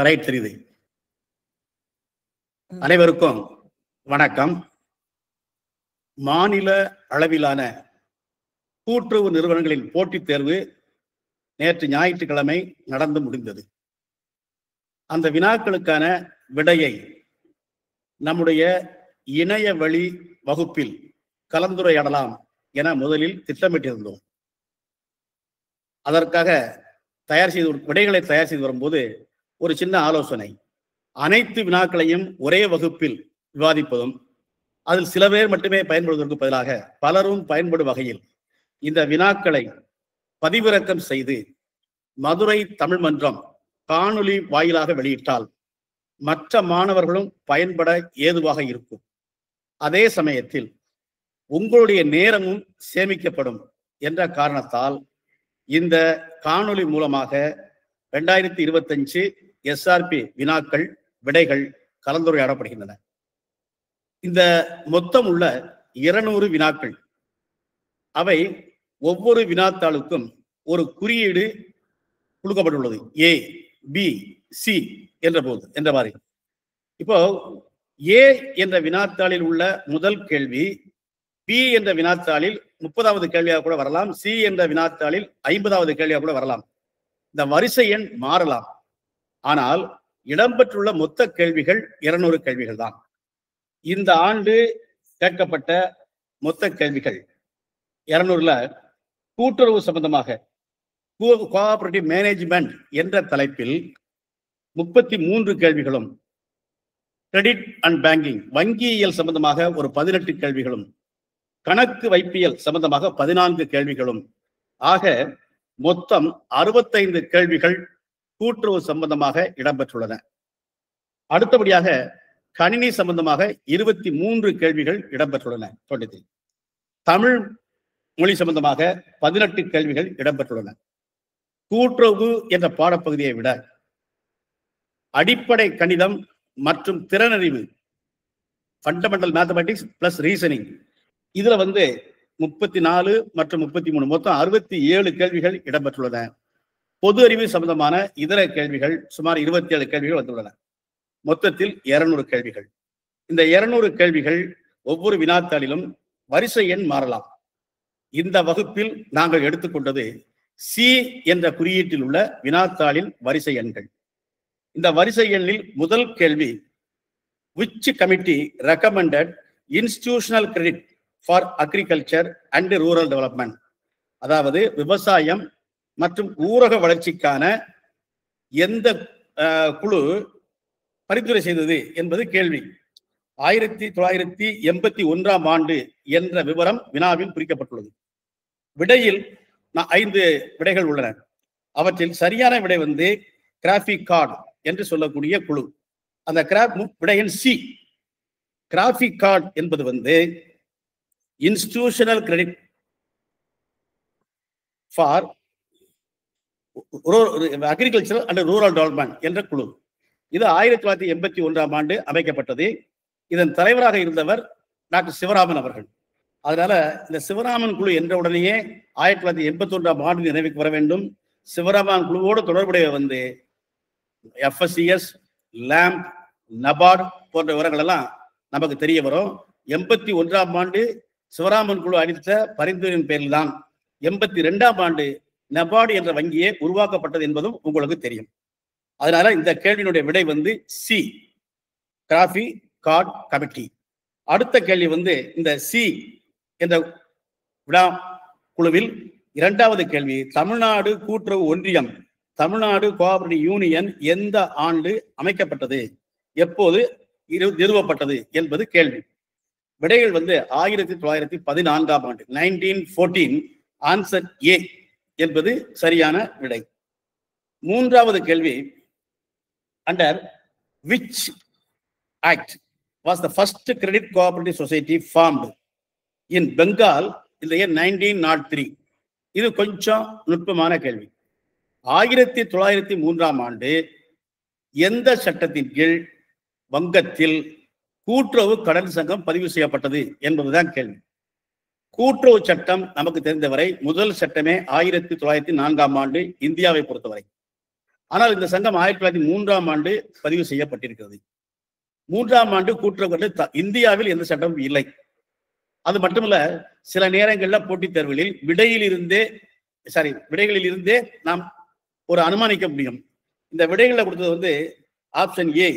Right தெரியுது. அனைவருக்கும் வணக்கம். மாநில அளவிலான கூட்டுறவு நிறுவனங்களின் போட்டித் தேர்வு நேற்று ஞாயிற்றுக்கிழமை நடந்து முடிந்தது. அந்த வினாக்களுக்கான விடையை நம்முடைய இணைய வழி வகுப்பில் கலந்துரையாடலாம் என முதலில் திட்டமிட்டிருந்தோம். அதற்காக விடைகளை தயார் செய்து வரும்போது ஒரு சின்ன ஆலோசனை. அனைத்து வினாக்களையும் ஒரே வகுப்பில் விவாதிப்பதும் அதில் சில பேர் மட்டுமே பயன்படுவதற்கு பதிலாக பலரும் பயன்படும் வகையில் இந்த வினாக்களை பதிவிறக்கம் செய்து மதுரை தமிழ் மன்றம் காணொலி வாயிலாக வெளியிட்டால் மற்ற மாணவர்களும் பயன்பட ஏதுவாக இருக்கும். அதே சமயத்தில் உங்களுடைய நேரமும் சேமிக்கப்படும் என்ற காரணத்தால் இந்த காணொலி மூலமாக 2025 எஸ்ஆர்பி வினாக்கள் விடைகள் கலந்துரையாடப்படுகின்றன. இந்த மொத்தம் உள்ள 200 வினாக்கள். அவை ஒவ்வொரு வினாத்தாளுக்கும் ஒரு குறியீடு கொடுக்கப்பட்டுள்ளது. ஏ, பி, சி என்ற மாதிரி. இப்போ ஏ என்ற வினாத்தாளில் உள்ள முதல் கேள்வி பி என்ற வினாத்தாளில் 30வது கேள்வியாக கூட வரலாம். சி என்ற வினாத்தாளில் 50வது கேள்வியாக கூட வரலாம். இந்த வரிசை எண் மாறலாம். ஆனால் இடம்பெற்றுள்ள மொத்த கேள்விகள் 200 கேள்விகள் தான். இந்த ஆண்டு கேட்கப்பட்ட மொத்த கேள்விகள் 200ல கூட்டுறவு சம்பந்தமாக கோஆபரேட்டிவ் மேனேஜ்மெண்ட் என்ற தலைப்பில் 33 கேள்விகளும், கிரெடிட் அண்ட் பேங்கிங் வங்கியியல் சம்பந்தமாக ஒரு 18 கேள்விகளும், கணக்கு வைப்பியல் சம்பந்தமாக 14 கேள்விகளும் ஆக மொத்தம் 65 கேள்விகள் கூட்டுறவு சம்பந்தமாக இடம்பெற்றுள்ளன. அடுத்தபடியாக கணினி சம்பந்தமாக 23 கேள்விகள் இடம்பெற்றுள்ளன. தமிழ் மொழி சம்பந்தமாக 18 கேள்விகள் இடம்பெற்றுள்ளன. கூட்டுறவு என்ற பாடப்பகுதியை விட அடிப்படை கணிதம் மற்றும் திறனறிவு ஃபண்டமெண்டல் மேத்தமெட்டிக்ஸ் பிளஸ் ரீசனிங் இதுல 34 மற்றும் 33 மொத்தம் 67 கேள்விகள் இடம்பெற்றுள்ளன. பொது அறிவு சம்பந்தமான இதர கேள்விகள் சுமார் 27 கேள்விகள் வந்துள்ளன. மொத்தத்தில் 200 கேள்விகள். இந்த 200 கேள்விகள் ஒவ்வொரு வினாத்தாளிலும் வரிசை எண் மாறலாம். இந்த வகுப்பில் நாங்கள் எடுத்துக்கொண்டது சி என்ற குறியீட்டில் உள்ள வினாத்தாளின் வரிசை எண்கள். இந்த வரிசை எண்ணில் முதல் கேள்வி, which committee recommended institutional credit for agriculture and rural development, அதாவது விவசாயம் மற்றும் ஊரக வளர்ச்சிக்கான எந்த குழு பரிந்துரை செய்தது என்பது கேள்வி. 1981ஆம் ஆண்டு என்ற விவரம் வினாவில் குறிக்கப்பட்டுள்ளது. விடையில் 5 விடைகள் உள்ளன. அவற்றில் சரியான விடை கிராஃபிக் கார்டு என்று சொல்லக்கூடிய குழு. அந்த விடையின் சி. கிராஃபிக் கார்டு என்பது institutional credit for agriculture and rural development என்ற குழு. இது 1981ஆம் ஆண்டு அமைக்கப்பட்டது. இதன் தலைவராக இருந்தவர் டாக்டர் சிவராமன் அவர்கள். அதனால இந்த சிவராமன் குழு என்ற உடனேயே 1981ஆம் ஆண்டு நினைவுக்கு வர வேண்டும். சிவராமன் குழுவோடு தொடர்புடைய எஃப்எஸ்சிஎஸ், லேம்ப், நபார்டு போன்ற விவரங்கள் எல்லாம் நமக்கு தெரிய வரும். 81ஆம் ஆண்டு சிவராமன் குழு அளித்த பரிந்துரையின் பேரில் தான் 82ஆம் ஆண்டு நபார்டு என்ற வங்கியே உருவாக்கப்பட்டது என்பதும் உங்களுக்கு தெரியும். அதனால இந்த கேள்வியினுடைய விடை சி, கிராஃபி கார்டு கமிட்டி. அடுத்த கேள்வி இந்த சி என்ற வினா குழுவில் 2வது கேள்வி, தமிழ்நாடு கூட்டுறவு ஒன்றியம், தமிழ்நாடு கோஆபரேட்டிவ் யூனியன் எந்த ஆண்டு அமைக்கப்பட்டது, எப்போது நிறுவப்பட்டது என்பது கேள்வி. விடைகள் 1914ஆம் ஆண்டு 1914. ஆன்சர் ஏ என்பது சரியான விடை. 3வது கேள்வி, under which act was the first credit cooperative society formed in Bengal in the year 1903? இது கொஞ்சம் நுட்பமான கேள்வி. 1903ஆம் ஆண்டு எந்த சட்டத்தின் கீழ் வங்கத்தில் கூட்டுறவு கடன் சங்கம் பதிவு செய்யப்பட்டது என்பதுதான் கேள்வி. கூட்டுறவு சட்டம் நமக்கு தெரிந்தவரை முதல் சட்டமே 1904ஆம் ஆண்டு இந்தியாவை பொறுத்தவரை. ஆனால் இந்த சங்கம் 1903ஆம் ஆண்டு பதிவு செய்யப்பட்டிருக்கிறது. 3ஆம் ஆண்டு கூட்டுறவு இந்தியாவில் எந்த சட்டமும் இல்லை. அது மட்டுமல்ல, சில நேரங்களில் போட்டித் தேர்வுகளில் விடைகளில் இருந்தே நாம் ஒரு அனுமானிக்க முடியும். இந்த விடைகளில் கொடுத்தது ஆப்ஷன் ஏ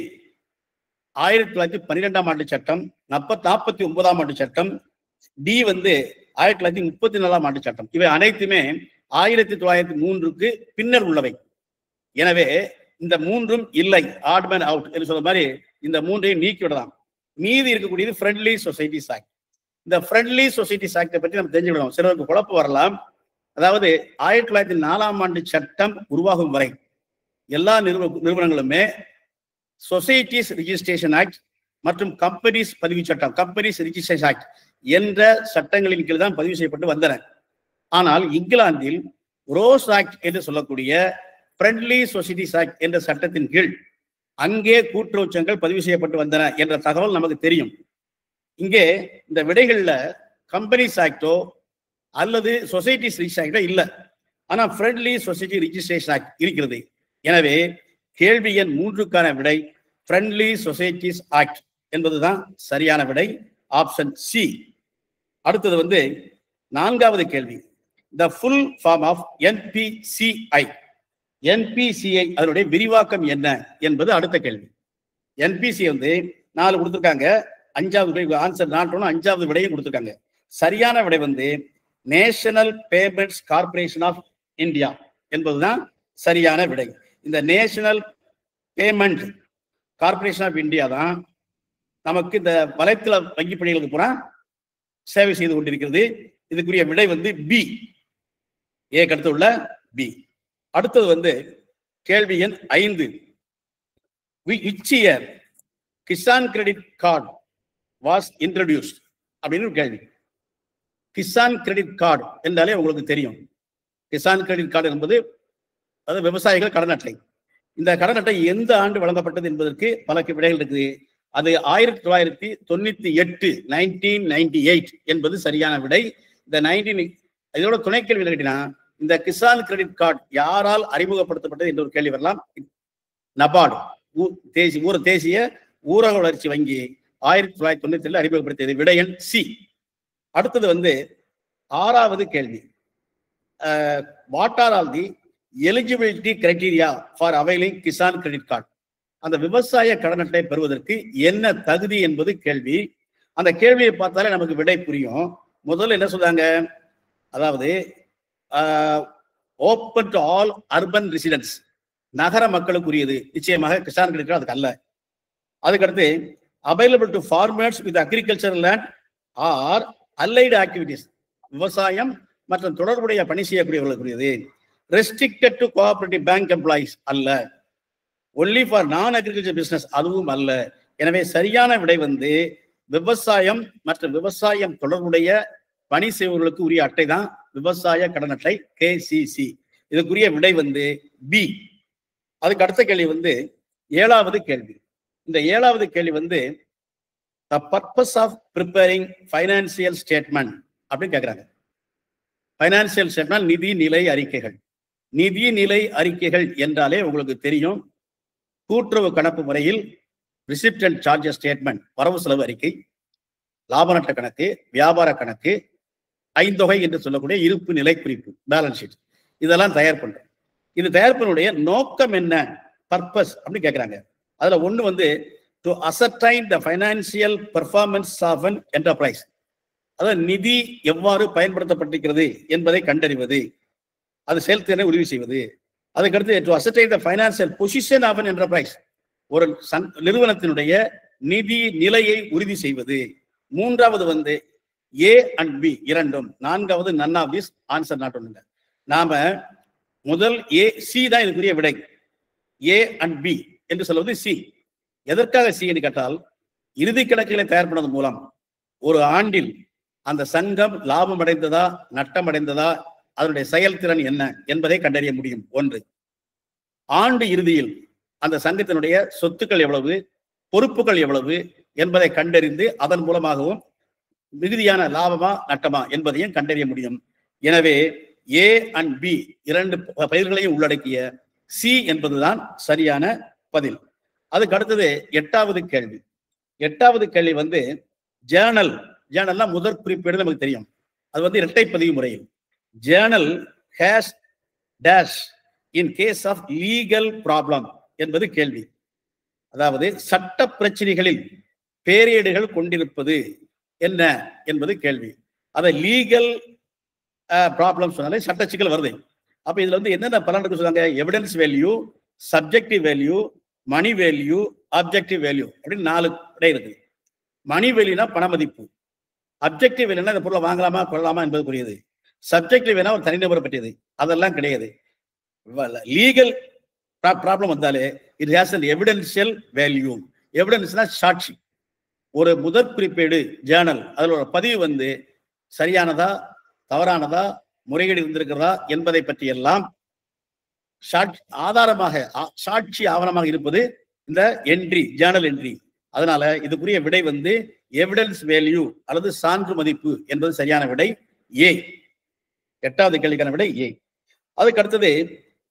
1912ஆம் ஆண்டு சட்டம், 49ஆம் ஆண்டு சட்டம், டி 1934ஆம் ஆண்டு சட்டம். இவை அனைத்துமே 1903க்கு பின்னர் உள்ளவை. எனவே இந்த மூன்றும் இல்லை, ஆட்மேன் அவுட் என்று சொல்ற மாதிரி இந்த மூன்றையும் நீக்கிவிடலாம். மீதி இருக்கக்கூடியது ஃப்ரெண்ட்லி சொசைட்டிஸ் ஆக்ட். இந்த ஃப்ரெண்ட்லி சொசைட்டிஸ் ஆக்டை பற்றி நம்ம தெரிஞ்சுக்கிடணும். சிலருக்கு குழப்பம் வரலாம். அதாவது 1904ஆம் ஆண்டு சட்டம் உருவாகும் வரை எல்லா நிறுவனங்களுமே சொசைட்டிஸ் ரிஜிஸ்ட்ரேஷன் ஆக்ட் மற்றும் கம்பெனிஸ் பதிவு சட்டம், கம்பெனிஸ் ரிஜிஸ்ட்ரேஷன் ஆக்ட் என்ற சட்டங்களின் கீழ் தான் பதிவு செய்யப்பட்டு வந்தன. ஆனால் இங்கிலாந்தில் ரோஸ் ஆக்ட் என்று சொல்லக்கூடிய ஃப்ரெண்ட்லி சொசைட்டிஸ் ஆக்ட் என்ற சட்டத்தின் கீழ் அங்கே கூட்டுறவு சங்கங்கள் பதிவு செய்யப்பட்டு வந்தன என்ற தகவல் நமக்கு தெரியும். இங்கே இந்த விடைகள்ல கம்பெனிஸ் ஆக்டோ அல்லது சொசைட்டிஸ் ரிஜிஸ்ட்ரேஷன் ஆக்டோ இல்லை. ஆனால் ஃப்ரெண்ட்லி சொசைட்டி ரிஜிஸ்ட்ரேஷன் ஆக்ட் இருக்கிறது. எனவே கேள்வி எண் 3க்கான விடை ஃப்ரெண்ட்லி சொசைட்டிஸ் ஆக்ட் என்பதுதான் சரியான விடை, ஆப்ஷன் சி. அடுத்தது 4வது கேள்வி, the full form of NPCI. NPCI அதனுடைய விரிவாக்கம் என்ன என்பது அடுத்த கேள்வி. என்பிசி 4 கொடுத்துருக்காங்க. 5வது விடை ஆன்சர் நாட்டணும். 5வது விடையும் கொடுத்துருக்காங்க. சரியான விடை national payments corporation of India என்பதுதான் சரியான விடை. இந்த national payment corporation of India தான் நமக்கு இந்த வலைத்தள வங்கி பணிகளுக்கு பூரா சேவை செய்து கொண்டிருக்கிறது. இதுக்குரிய விடை பி, ஏ அடுத்து உள்ள பி. அடுத்தது கேள்வி எண் 5, which year Kisan credit card was introduced அப்படின்னு ஒரு கேள்வி. கிசான் கிரெடிட் கார்டு என்றாலே உங்களுக்கு தெரியும். கிசான் கிரெடிட் கார்டு என்பது அது விவசாயிகள் கடன் அட்டை. இந்த கடன் அட்டை எந்த ஆண்டு வழங்கப்பட்டது என்பதற்கு பல விடைகள் இருக்குது. அது 1998, 1998 என்பது சரியான விடை. இந்த இதோட துணை கேள்வி கேட்டீங்கன்னா, இந்த கிசான் கிரெடிட் கார்டு யாரால் அறிமுகப்படுத்தப்பட்டது என்ற ஒரு கேள்வி வரலாம். நபார்டு தேசிய ஊரக வளர்ச்சி வங்கி 1997 அறிமுகப்படுத்தியது. விடை எண் சி. அடுத்தது 6வது கேள்வி, what are all the eligibility criteria for availing Kisan credit card. அந்த விவசாய கடன் அட்டை பெறுவதற்கு என்ன தகுதி என்பது கேள்வி. அந்த கேள்வியை பார்த்தாலே நமக்கு விடை புரியும். முதல்ல என்ன சொல்றாங்க, அதாவது open to all urban residents, நகர மக்களுக்குரியது. நிச்சயமாக கிசான் கிரெடிட் கார்டு அதுக்கு அல்ல. அதுக்கடுத்து available to farmers with agriculture land or allied activities, விவசாயம் மற்றும் தொடர்புடைய பணி செய்யக்கூடியவர்களுக்குரியது. Restricted to cooperative bank employees அல்ல. Only for non agriculture business அதுவும் அல்ல. எனவே சரியான விடை விவசாயம் மற்றும் விவசாயம் தொடர்புடைய பணி செய்வர்களுக்கு உரிய அட்டை தான் விவசாய கடன் அட்டை, கேசிசி. இதுக்குரிய விடை பி. அதுக்கு அடுத்த கேள்வி 7வது கேள்வி. இந்த 7வது கேள்வி the purpose of preparing financial statement அப்படின்னு கேட்குறாங்க. ஃபைனான்சியல் ஸ்டேட்மெண்ட் நிதி நிலை அறிக்கைகள். நிதி நிலை அறிக்கைகள் என்றாலே உங்களுக்கு தெரியும், கூட்டுறவு கணக்கு முறையில் ரிசிப்ட் அண்ட் சார்ஜஸ் ஸ்டேட்மெண்ட், வரவு செலவு அறிக்கை, லாப நட்ட கணக்கு, வியாபார கணக்கு, ஐந்தொகை என்று சொல்லக்கூடிய இருப்பு நிலை குறிப்பு, பேலன்ஸ் ஷீட், இதெல்லாம் தயார் பண்றோம். இது தயார் பண்ணுடைய நோக்கம் என்ன, பர்பஸ் அப்படின்னு கேட்குறாங்க. அதுல ஒன்று to ascertain the financial performance of an enterprise, அதாவது நிதி எவ்வாறு பயன்படுத்தப்பட்டிருக்கிறது என்பதை கண்டறிவது, அது செயல்திறனை உறுதி செய்வது. அதுக்கடுத்து to ascertain the financial position of an enterprise, ஒரு நிறுவனத்தினுடைய நிதி நிலையை உறுதி செய்வது. மூன்றாவது ஏ அண்ட் பி இரண்டும். நான்காவது none of this, answer not ஒன்றுங்க. நாம முதல் ஏ சி தான் இதுக்குரிய விடை. ஏ அண்ட் பி என்று சொல்வது சி. எதற்காக சி என்று கேட்டால், இறுதி கணக்குகளை தயார் பண்ணது மூலம் ஒரு ஆண்டில் அந்த சங்கம் லாபம் அடைந்ததா நட்டம் அடைந்ததா, அதனுடைய செயல்திறன் என்ன என்பதை கண்டறிய முடியும். ஒன்று, ஆண்டு இறுதியில் அந்த சங்கத்தினுடைய சொத்துக்கள் எவ்வளவு, பொறுப்புகள் எவ்வளவு என்பதை கண்டறிந்து அதன் மூலமாகவும் மிகுதியான லாபமா நட்டமா என்பதையும் கண்டறிய முடியும். எனவே ஏ அண்ட் பி இரண்டு பயிர்களையும் உள்ளடக்கிய சி என்பதுதான் சரியான பதில். அதுக்கு அடுத்தது எட்டாவது கேள்வி. எட்டாவது கேள்வி வந்து ஜேர்னல்னா முதற் குறிப்பேடு நமக்கு தெரியும். அது வந்து இரட்டை பதிவு முறையில் journal has dash in case of legal problem என்பது கேள்வி. அதாவது சட்ட பிரச்சனைகளில் பேரேடுகள் கொண்டிருப்பது என்ன என்பது கேள்வி. அதை லீகல் ப்ராப்ளம் சொன்னாலே சட்ட சிக்கல் வருது. அப்ப இதுல வந்து என்னென்ன பலன் இருக்கு சொல்றாங்க? Evidence value, subjective value, money value, objective value அப்படின்னு 4 விடை இருக்கு. மணி வேல்யூனா பண மதிப்பு, அப்ஜெக்டிவ் வேல்யூனா இந்த பொருளை வாங்கலாமா கொள்ளலாமா என்பது புரியுது, சப்ஜெக்டிவ் வேணா ஒரு தனிநபரை பற்றியது, அதெல்லாம் கிடையாது. லீகல் ப்ராப்ளம் வந்தாலே it has an evidential value. எவிடன்ஸ்னா சாட்சி. ஒரு முதற் குறிப்பேடு ஜேர்னல் அதில் ஒரு பதிவு வந்து சரியானதா தவறானதா முறைகேடு இருந்திருக்கிறதா என்பதை பற்றி எல்லாம் ஆதாரமாக சாட்சி ஆவணமாக இருப்பது இந்த என்ட்ரி, ஜேர்னல் என்ட்ரி. அதனால இதுக்குரிய விடை வந்து எவிடன்ஸ் வேல்யூ அல்லது சான்று மதிப்பு என்பது சரியான விடை ஏ. எட்டாவது கேள்விக்கான விடை ஏ. அதுக்கு அடுத்தது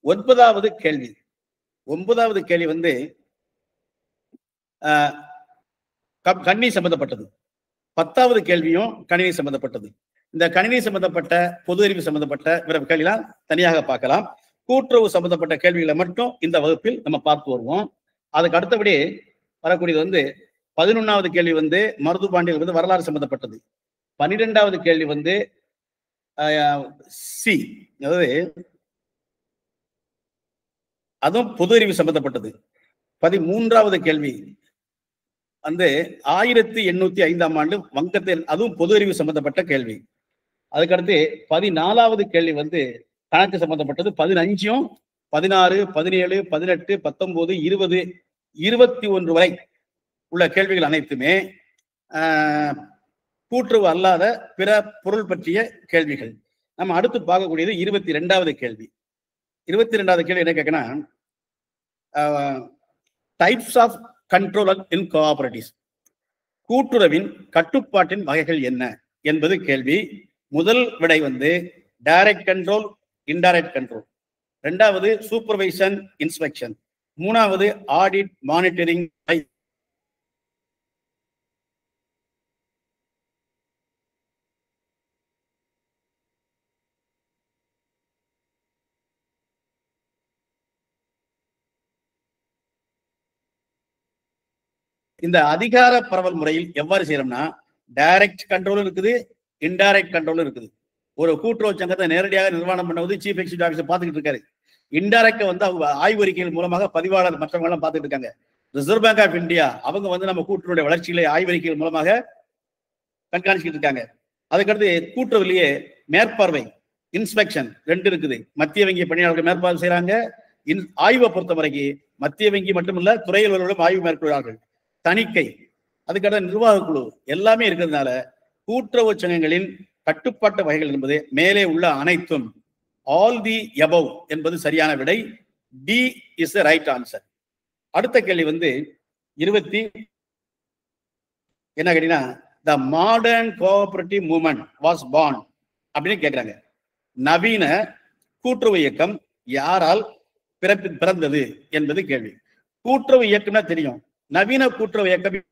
9வது கேள்வி. 9வது கேள்வி வந்து கணினி சம்பந்தப்பட்டது. 10வது கேள்வியும் கணினி சம்பந்தப்பட்டது. இந்த கணினி சம்பந்தப்பட்ட பொது அறிவு சம்பந்தப்பட்ட கேள்விலாம் தனியாக பார்க்கலாம். கூட்டுறவு சம்பந்தப்பட்ட கேள்விகளை மட்டும் இந்த வகுப்பில் நம்ம பார்த்து வருவோம். அதுக்கு அடுத்தபடி வரக்கூடியது வந்து 11வது கேள்வி வந்து மருது பாண்டியல் வந்து வரலாறு சம்பந்தப்பட்டது. 12வது கேள்வி வந்து சி, அதாவது அதுவும் பொது அறிவு சம்பந்தப்பட்டது. 13வது கேள்வி வந்து 1805ஆம் ஆண்டு வங்கத்தில், அதுவும் பொது அறிவு சம்பந்தப்பட்ட கேள்வி. அதுக்கடுத்து 14வது கேள்வி வந்து கணக்கு சம்பந்தப்பட்டது. 15, 16, 17, 18, 19, 20, 21 வரை உள்ள கேள்விகள் அனைத்துமே கூட்டுறவு அல்லாத பிற பொருள் பற்றிய கேள்விகள். நம்ம அடுத்து பார்க்கக்கூடியது 22வது கேள்வி. 22வது கேள்வி என்ன கேட்கனா, types of control in cooperatives, கூட்டுறவின் கட்டுப்பாட்டின் வகைகள் என்ன என்பது கேள்வி. முதல் விடை வந்து டைரக்ட் கண்ட்ரோல், இன்டைரக்ட் கண்ட்ரோல். 2வது சூப்பர்வைசன், இன்ஸ்பெக்ஷன். 3வது ஆடிட், மானிட்டரிங். இந்த அதிகார பரவல் முறையில் எவ்வாறு செய்யறோம்னா, டைரக்ட் கண்ட்ரோல் இருக்குது, இன்டைரக்ட் கண்ட்ரோல் இருக்குது. ஒரு கூட்டுறவு சங்கத்தை நேரடியாக நிர்வாகம் பண்ணுவது சீஃப் எக்ஸிக்யூட்டிவ் ஆஃபீஸர் பார்த்துக்கிட்டு இருக்காரு. இன்டைரக்ட் வந்து அவங்க ஆய்வறிக்கைகள் மூலமாக பதிவாளர் மற்றவங்க எல்லாம் பார்த்துட்டு இருக்காங்க. ரிசர்வ் பேங்க் ஆஃப் இந்தியா அவங்க வந்து நம்ம கூட்டுறவுடைய வளர்ச்சிகளை ஆய்வறிக்கைகள் மூலமாக கண்காணிச்சுட்டு இருக்காங்க. அதுக்கடுத்து கூட்டுறவுலேயே மேற்பார்வை, இன்ஸ்பெக்ஷன் 2 இருக்குது. மத்திய வங்கி பணியாளர்கள் மேற்பார்வை செய்யறாங்க. ஆய்வை பொறுத்த வரைக்கும் மத்திய வங்கி மட்டுமல்ல, துறையிலும் ஆய்வு மேற்கொள்கிறார்கள். தணிக்கை, அதுக்கடுத்த நிர்வாக குழு எல்லாமே இருக்கிறதுனால கூட்டுறவு சங்கங்களின் கட்டுப்பாட்டு வகைகள் என்பது மேலே உள்ள அனைத்தும் ஆல் தி எபவ் என்பது சரியான விடை. D is the right answer. அடுத்த கேள்வி வந்து என்ன கேட்டீங்கன்னா, the modern cooperative movement was born அப்படின்னு கேட்கிறாங்க. நவீன கூட்டுறவு இயக்கம் யாரால் பிறந்தது என்பது கேள்வி. கூட்டுறவு இயக்கம்னா தெரியும். நவீன கூட்டுறவு இயக்கம்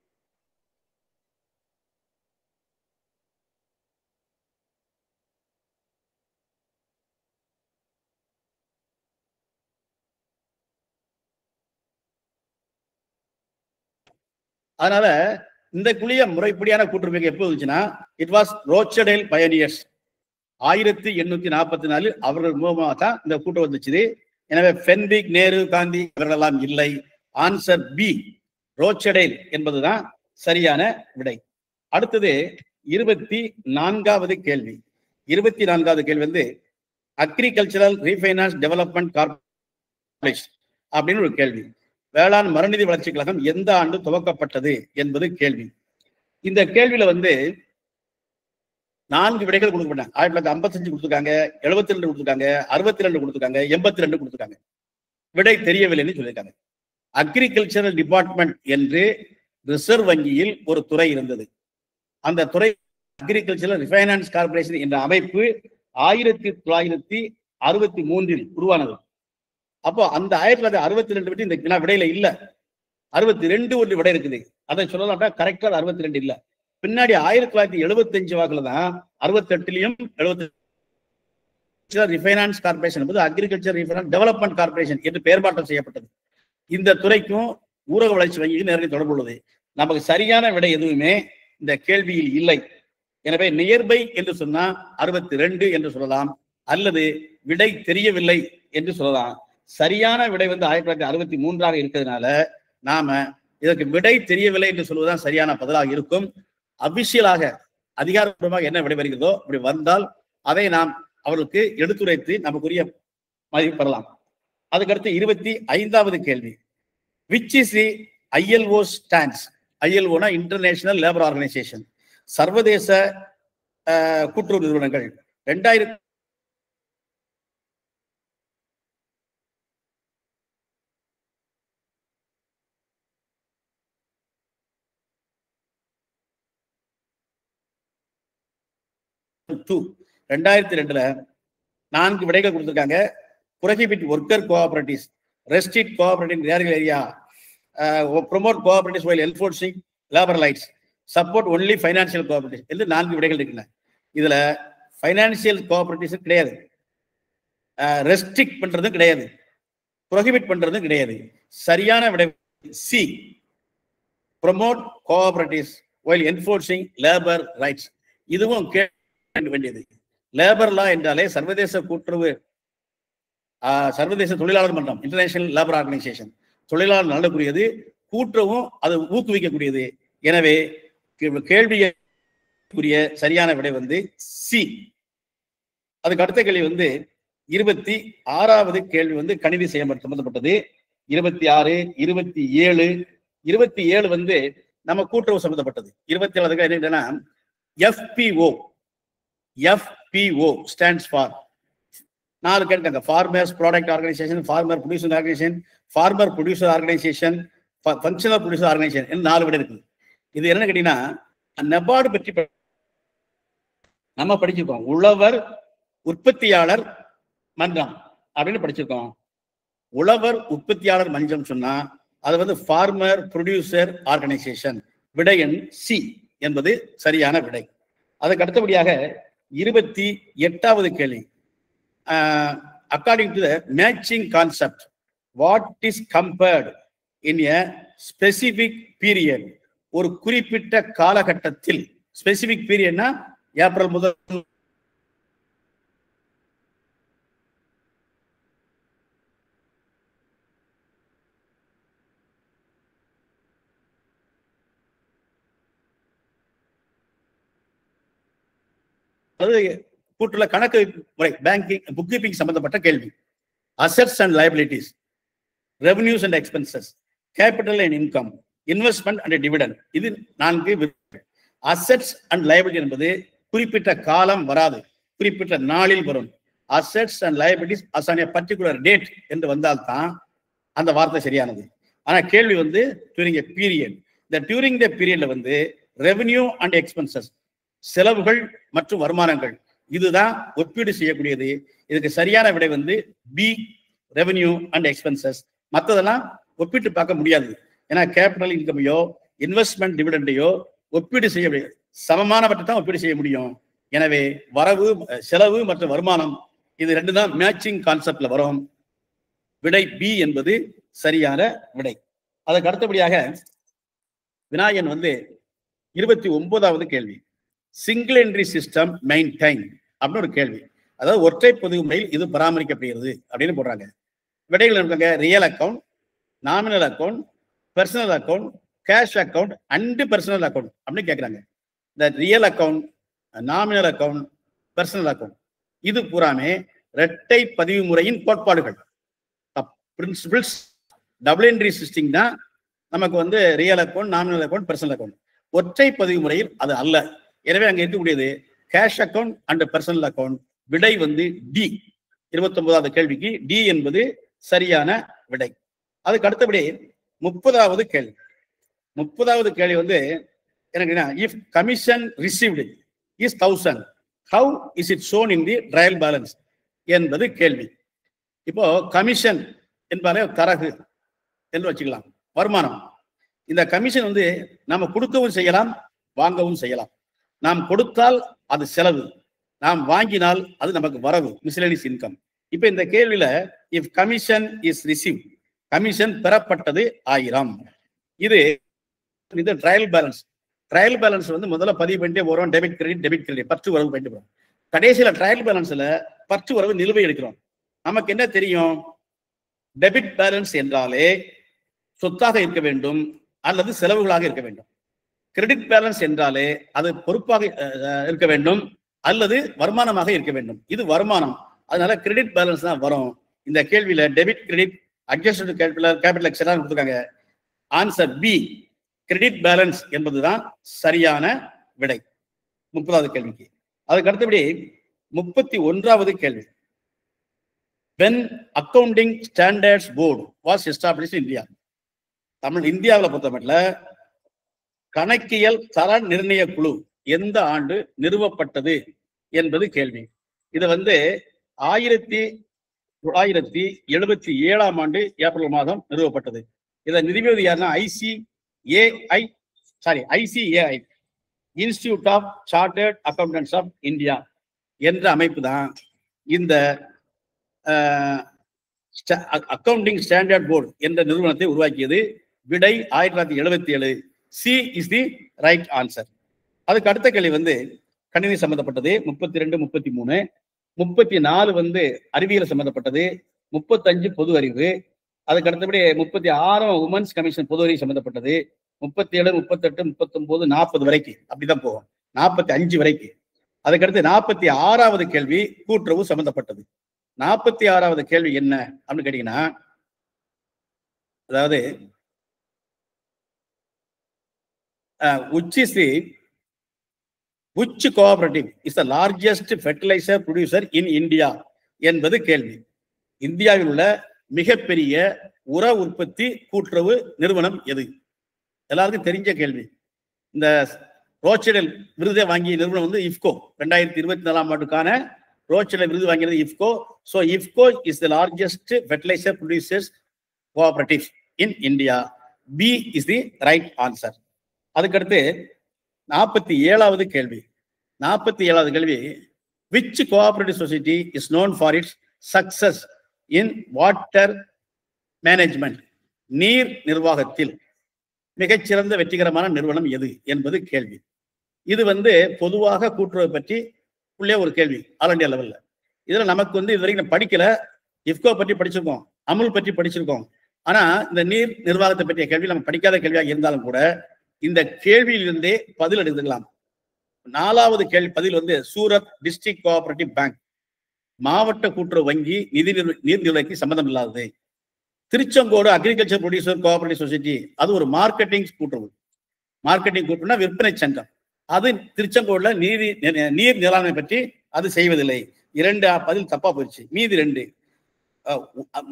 அதனால இந்த குழிய முறைப்படியான கூட்டுறவு இயக்கம் எப்போ வந்துச்சுன்னா, இட் வாஸ் ரோச்சடேல் பயனியர்ஸ். 1844 அவர்கள் மூலமாக தான் இந்த கூட்டுறவு வந்துச்சு. எனவே ஃபென்விக், நேரு, காந்தி இவர்களெல்லாம் இல்லை. ஆன்சர் பி, ரோச்சடேல் என்பதுதான் சரியான விடை. அடுத்தது 24வது கேள்வி. 24வது கேள்வி வந்து அக்ரிகல்ச்சரல் ரீஃபைனான்ஸ் டெவலப்மெண்ட் கார்பரேஷன் அப்படின்னு ஒரு கேள்வி. வேளாண் மறுநிதி வளர்ச்சி கழகம் எந்த ஆண்டு துவக்கப்பட்டது என்பது கேள்வி. இந்த கேள்வியில வந்து 4 விடைகள் கொடுக்கப்பட்டாங்க. 1955 கொடுத்துருக்காங்க, 72 கொடுத்துருக்காங்க, 62 கொடுத்துருக்காங்க, 82 கொடுத்துருக்காங்க. விடை தெரியவில்லைன்னு சொல்லியிருக்காங்க. அக்ரிகல்ச்சரல் டிபார்ட்மெண்ட் என்று ரிசர்வ் வங்கியில் ஒரு துறை இருந்தது. அந்த துறை அக்ரிகல்ச்சரல் ரிஃபைனான்ஸ் கார்பரேஷன் என்ற அமைப்பு 1963 உருவானது. அப்போ அந்த 1962 விட்டு இந்த விடையில இல்ல, 62 ஒரு விடை இருக்குது. அதை சொல்லலாம்டா கரெக்டா 62 இல்ல. பின்னாடி 1975 வாக்குல தான் 68லயும் 78 ரிஃபைனான்ஸ் கார்பரேஷன் என்பது அக்ரிகல்ச்சர் ரிஃபைனான்ஸ் டெவலப்மெண்ட் கார்பரேஷன் என்று பெயர் மாற்றம் செய்யப்பட்டது. இந்த துறைக்கும் ஊரக வளர்ச்சி வங்கிக்கு நேரடி தொடர்பு உள்ளது. நமக்கு சரியான விடை எதுவுமே இந்த கேள்வியில் இல்லை. எனவே நியர்பை என்று சொன்னா 62 என்று சொல்லலாம், அல்லது விடை தெரியவில்லை என்று சொல்லலாம். சரியான விடை 1963 இருக்கிறதுனால நாம இதற்கு விடை தெரியவில்லை என்று சொல்வதுதான் சரியான பதிலாக இருக்கும். அபிஷியலாக அதிகாரப்பூர்வமாக என்ன விடை வருகிறதோ அப்படி வந்தால் அதை நாம் அவர்களுக்கு எடுத்துரைத்து நமக்குரிய மதிப்பு பெறலாம். அதுக்கடுத்து 25வது கேள்வி, which is the ILO stands? ILOனா இன்டர்நேஷனல் லேபர் ஆர்கனைசேஷன், சர்வதேச கூட்டுறவு நிறுவனங்கள். 2002 4 விடைகள் கொடுத்திருக்காங்க. prohibit worker cooperatives, restrict cooperative in rural area, promote cooperatives while enforcing labor rights, support only financial cooperatives என்று 4 விடைகள் இருக்கின்றன. இதுல ஃபைனான்சியல் கோஆபரேட்டிவ்ஸ் கிடையாது, ரெஸ்ட்ரிக்ட் பண்றதும் கிடையாது, ப்ரொஹிபிட் பண்றதும் கிடையாது. சரியான விடை C, promote cooperatives while enforcing labor rights. இதுவும் கேட்க வேண்டியது. லேபர் லா என்றாலே சர்வதேச கூட்டுறவு, சர்வதேச தொழிலாளர் மன்றம், இன்டர்நேஷனல் லேபர் ஆர்கனைசேஷன், தொழிலாளர் நலனுக்குரியது, கூட்டுறவும் அது ஊக்குவிக்கக்கூடியது. எனவே கேள்விக்குரிய சரியான விடை சி. அதுக்கு அடுத்த கேள்வி 26வது கேள்வி கணித சம்பந்தப்பட்டது. 26, 27 நம்ம கூட்டுறவு சம்பந்தப்பட்டது. 27 என்னன்னா FPO ஸ்டாண்ட்ஸ் ஃபார் 4 கேட்காங்க. Farmers product organisation, farmer producer organisation, farmer producer organisation, functional producer organisation என்று 4 விட இருக்குது. இது என்ன கேட்டீங்கன்னா, நபார்டு பற்றி நம்ம படிச்சிருக்கோம். உழவர் உற்பத்தியாளர் மன்றம் அப்படின்னு படிச்சிருக்கோம். உழவர் உற்பத்தியாளர் மன்றம் சொன்னா அது ஃபார்மர் ப்ரொடியூசர் ஆர்கனைசேஷன். விடை எண் சி என்பது சரியான விடை. அதுக்கு அடுத்தபடியாக 28வது கேள்வி, according to the matching concept, what is compared in a specific period? ஒரு குறிப்பிட்ட காலகட்டத்தில், ஸ்பெசிபிக் பீரியட்னா ஏப்ரல் முதல் கூட்டுள்ள கணக்கு முறை, பேங்கிங் புக் கீப்பிங் சம்பந்தப்பட்ட கேள்வி. Assets and liabilities, revenues and expenses, capital and income, investment and dividend. இது 4. அசெட்ஸ் அண்ட் லைபிலிட்டி என்பது குறிப்பிட்ட காலம் வராது, குறிப்பிட்ட நாளில் வரும். Assets and liabilities us on a particular date என்று வந்தால்தான் அந்த வார்த்தை சரியானது. ஆனா கேள்வி டியூரிங் எ பீரியட். இந்த டியூரிங் த பீரியட்ல ரெவன்யூ அண்ட் எக்ஸ்பென்சஸ், செலவுகள் மற்றும் வருமானங்கள், இதுதான் ஒப்பீடு செய்யக்கூடியது. இதுக்கு சரியான விடை பி, ரெவன்யூ அண்ட் எக்ஸ்பென்சஸ். மற்றதெல்லாம் ஒப்பிட்டு பார்க்க முடியாது. ஏன்னா கேபிட்டல் இன்கமையோ இன்வெஸ்ட்மெண்ட் டிவிடெண்டையோ ஒப்பீடு செய்ய முடியாது, சமமானவற்றை தான் ஒப்பீடு செய்ய முடியும். எனவே வரவு, செலவு மற்றும் வருமானம் இது 2 தான் மேட்சிங் கான்செப்ட்ல வரும். விடை பி என்பது சரியான விடை. அதற்கு அடுத்தபடியாக விநாயகன் 29வது கேள்வி, சிங்கிள் என்ட்ரி சிஸ்டம் மெயின்டைன் அப்படின்னு ஒரு கேள்வி. அதாவது ஒற்றை பதிவு முறையில் இது பராமரிக்கப்படுகிறது அப்படின்னு போடுறாங்க. விடைகள் இருக்காங்க, real account, nominal account, personal account, cash account and personal account அப்படின்னு கேட்குறாங்க. இந்த real account, nominal account, personal account இது பூராமே இரட்டை பதிவு முறையின் கோட்பாடுகள், பிரின்சிபிள்ஸ். டபுள் என்ட்ரி சிஸ்டம் தான் நமக்கு real account, nominal account, personal account. ஒற்றை பதிவு முறையில் அது அல்ல. எனவே அங்க இருக்கக்கூடியது cash account and personal account. விடை டி. 29வது கேள்விக்கு டி என்பது சரியான விடை. அதுக்கு அடுத்தபடி 30வது கேள்வி. 30வது கேள்வி எனக்கு if commission received is 1000. How is it shown in the trial balance என்பது கேள்வி. இப்போ கமிஷன் என்பாலே தரகு என்று வச்சுக்கலாம், வருமானம். இந்த கமிஷன் வந்து நாம கொடுக்கவும் செய்யலாம், வாங்கவும் செய்யலாம். நாம் கொடுத்தால் அது செலவு, நாம் வாங்கினால் அது நமக்கு வரவு, மிஸ்லேனியஸ் இன்கம். இப்ப இந்த கேள்வியில if commission is receive, commission பெறப்பட்டது 1000. இது ட்ரையல் பேலன்ஸ். ட்ரையல் பேலன்ஸ் வந்து முதல்ல பதிவு பண்ணிட்டே வரும், டெபிட் கிரெடிட் பற்று வரவு பண்ணிட்டு போறோம். கடைசியில ட்ரையல் பேலன்ஸ்ல பற்று வரவு நிலுவை எடுக்கிறோம். நமக்கு என்ன தெரியும்? டெபிட் பேலன்ஸ் என்றாலே சொத்தாக இருக்க வேண்டும் அல்லது செலவுகளாக இருக்க வேண்டும். கிரெடிட் பேலன்ஸ் என்றாலே அது பொறுப்பாக இருக்க வேண்டும் அல்லது வருமானமாக இருக்க வேண்டும். இது வருமானம், அதனால கிரெடிட் பேலன்ஸ் தான் வரும். இந்த கேள்வியில debit credit adjusted capital extra கொடுத்துருக்காங்க. ஆன்சர் பி, கிரெடிட் பேலன்ஸ் என்பதுதான் சரியான விடை 30வது கேள்விக்கு. அதுக்கு அடுத்தபடி 31வது கேள்வி. When accounting standards board was established in India, Tamil இந்தியாவில் பொறுத்தமட்டில் கணக்கியல் தர நிர்ணய குழு எந்த ஆண்டு நிறுவப்பட்டது என்பது கேள்வி. இது வந்து 1977ஆம் ஆண்டு ஏப்ரல் மாதம் நிறுவப்பட்டது. இதை நிறுவியது யாருன்னா ICAI, institute of chartered accountants of India என்ற அமைப்பு தான் இந்த அக்கவுண்டிங் ஸ்டாண்டர்ட் போர்டு என்ற நிறுவனத்தை உருவாக்கியது. விடை 1977. C is the right answer. அதுக்கு அடுத்த கேள்வி வந்து கணினி சம்பந்தப்பட்டது. 32, 33, 34 வந்து அறிவியல் சம்பந்தப்பட்டது, 35 பொது அறிவு. அதுக்கு அடுத்தபடி 36 உமன்ஸ் கமிஷன் பொது அறிவு சம்பந்தப்பட்டது, 37, 38, 39, 40 வரைக்கும் அப்படிதான் போகும், 45 வரைக்கும். அதுக்கடுத்து 46வது கேள்வி கூட்டுறவு சம்பந்தப்பட்டது. 46வது கேள்வி என்ன அப்படின்னு கேட்டீங்கன்னா, அதாவது which cooperative is the largest fertilizer producer in India என்பது கேள்வி. இந்தியாவில் உள்ள மிகப்பெரிய உர உற்பத்தி கூட்டுறவு நிறுவனம் எது? எல்லாருக்கும் தெரிஞ்ச கேள்வி. இந்த ரோச்செடல் விருதை வாங்கிய நிறுவனம் வந்து இஃப்கோ. 2024ஆம் ஆண்டுக்கான ரோச்செடல் விருது வாங்கியது IFFCO. So IFFCO is the largest fertiliser producers cooperative in India. B is the right answer. அதுக்கடுத்து 47வது கேள்வி. 47வது கேள்வி, which cooperative society is known for its success in water management? நீர் நிர்வாகத்தில் மிகச்சிறந்த வெற்றிகரமான நிறுவனம் எது என்பது கேள்வி. இது வந்து பொதுவாக கூட்டுறவு பற்றி உள்ளே ஒரு கேள்வி ஆல் இண்டியா லெவல்ல. இதுல நமக்கு வந்து இது வரைக்கும் படிக்கல. இஃப்கோ பற்றி படிச்சிருக்கோம், அமுல் பற்றி படிச்சிருக்கோம். ஆனா இந்த நீர் நிர்வாகத்தை பற்றிய கேள்வி நம்ம படிக்காத கேள்வியாக இருந்தாலும் கூட இந்த கேள்வியிலிருந்தே பதில் எடுத்துக்கலாம். 4வது கேள்வி பதில் வந்து சூரத் டிஸ்ட்ரிக்ட் கோஆபரேட்டிவ் பேங்க், மாவட்ட கூட்டுறவு வங்கி நீர் நிர்வாகி சம்பந்தம் இல்லாதது. Tiruchengode agriculture producer cooperative society, அது ஒரு மார்க்கெட்டிங் கூட்டுறவு. மார்க்கெட்டிங் கூட்டுறவுனா விற்பனை சங்கம். அது திருச்செங்கோடுல நீர் மேலாண்மை பற்றி அது செய்வதில்லை. 2 பதில் தப்பா போயிடுச்சு, மீதி 2.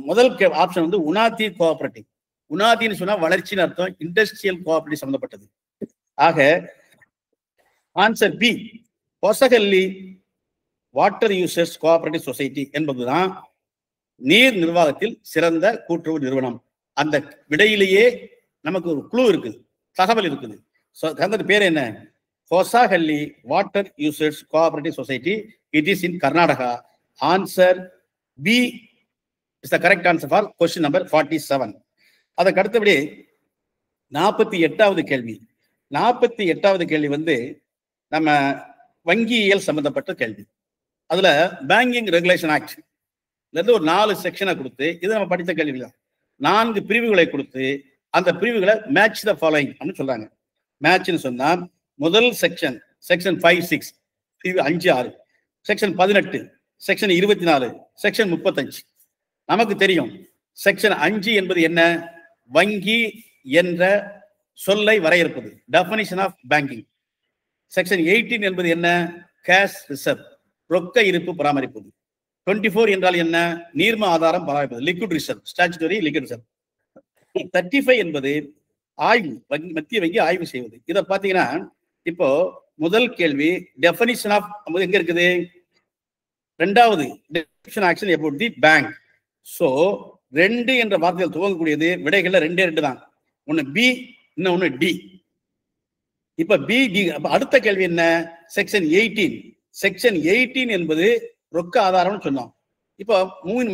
முதல் ஆப்ஷன் வந்து உனாதி கோஆபரேட்டிவ். உனாதின்னு சொன்னா வளர்ச்சின்னு அர்த்தம், இண்டஸ்ட்ரியல் கோஆபரேட்டிவ் சம்பந்தப்பட்டது. ஆக answer B, Posagalli water users cooperative society என்பதுதான் நீர் நிர்வாகத்தில் சிறந்த கூட்டுறவு நிறுவனம். அந்த விடையிலேயே நமக்கு ஒரு குழு இருக்குது, தகவல் இருக்குது. அந்த பேர் என்ன? Posagalli water users cooperative society. It is in Karnataka. Answer B is the correct answer for question number 47. அதுக்கு அடுத்தபடி 48வது கேள்வி. 48வது கேள்வி வந்து நம்ம வங்கியியல் சம்பந்தப்பட்ட கேள்வி. அதுல பேங்கிங் ரெகுலேஷன் ஆக்ட் இருந்து ஒரு 4 செக்ஷனை கொடுத்து, இது நம்ம படித்த கேள்வி தான், 4 பிரிவுகளை கொடுத்து அந்த பிரிவுகளை மேட்ச் த ஃபாலோயிங் அப்படின்னு சொல்றாங்க. மேட்ச்னு சொன்னா முதல் செக்ஷன் 5, 6, பிரிவு 5, 6, செக்ஷன் 18, செக்ஷன் 24, செக்ஷன் 35. நமக்கு தெரியும் செக்ஷன் 5 என்பது என்ன? வங்கி என்ற சொல்லை வரையறுப்பது, டெஃபினிஷன் ஆஃப் பேங்கிங். செக்ஷன் 18 என்பது என்ன? கேஷ் ரிசர்வ், ரொக்க இருப்பு பராமரிப்பது. 24 என்றால் என்ன? நீர்ம ஆதாரம் பராமரிப்பது, liquid reserve, statutory liquid reserve. 35 என்பது ஆய்வு, மத்திய வங்கி ஆய்வு செய்வது. இதை பார்த்தீங்கன்னா இப்போ முதல் கேள்வி டெஃபினிஷன் ஆஃப் எங்க இருக்குது, ரெண்டாவது definition action about the bank. So 2 என்ற வார்த்தையில் துவங்கக்கூடியது விடைகள்ல 2 தான். ஒன்னு பி, இன்னொன்னு டி. இப்ப பி டி. அடுத்த கேள்வி என்ன, செக்ஷன் 18. செக்ஷன் 18 என்பது ரொக்க ஆதாரம்னு சொன்னோம். இப்போ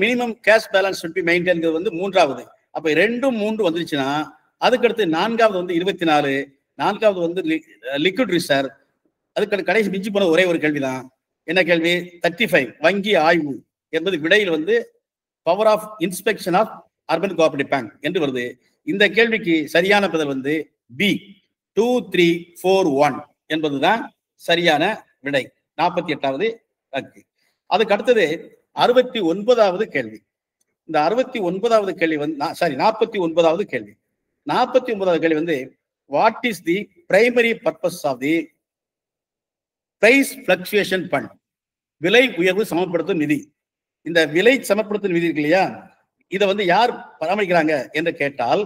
minimum cash balance should be maintained வந்து 3வது. அப்ப 2, 3 வந்துருச்சுன்னா அதுக்கடுத்து 4வது வந்து 24, 4வது வந்து லிக்விட் ரிசர்வ். அதுக்கு கடைசி மிஞ்சி போன ஒரே ஒரு கேள்விதான். என்ன கேள்வி, 35 வங்கி ஆய்வு என்பது விடையில் வந்து power of inspection of urban cooperative bank என்று வருது. இந்த கேள்விக்கு சரியான பதில் வந்து பி 2341 என்பதுதான் சரியான விடை. 48வது கணக்கு. அதுக்கு அடுத்தது 69வது கேள்வி. இந்த 69வது கேள்வி வந்து 49வது கேள்வி. 49வது கேள்வி வந்து what is the primary purpose of the price fluctuation fund, விலை உயர்வு சமப்படுத்தும் நிதி. இந்த விலை சமப்படுத்தும் நிதி இருக்கு இல்லையா, இதை வந்து யார் பராமரிக்கிறாங்க என்று கேட்டால்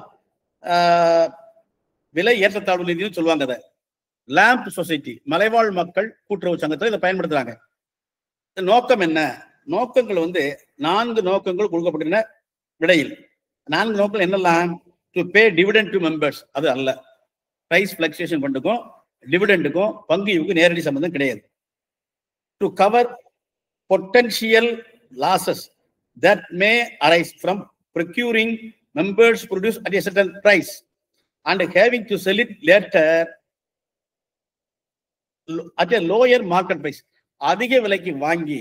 விலை ஏற்றத்தாழ்வு நிதினு சொல்லுவாங்க. அதை லேம்ப் சொசைட்டி, மலைவாழ் மக்கள் கூட்டுறவு சங்கத்தில் இதை பயன்படுத்துறாங்க. நோக்கம் என்ன, நோக்கங்கள் வந்து 4 நோக்கங்கள் கொடுக்கப்பட்டிருந்த விடையில். 4 நோக்கங்கள் என்னெல்லாம், to pay dividend to members, அது அல்ல. பிரைஸ் பிளக்சுவேஷன் ஃபண்டுக்கும் டிவிடெண்டுக்கும் பங்குக்கு நேரடி சம்பந்தம் கிடையாது. To cover potential losses that may arise from procuring members produce at a certain price and having to sell it later at a lower market price. அதிக விலைக்கு வாங்கி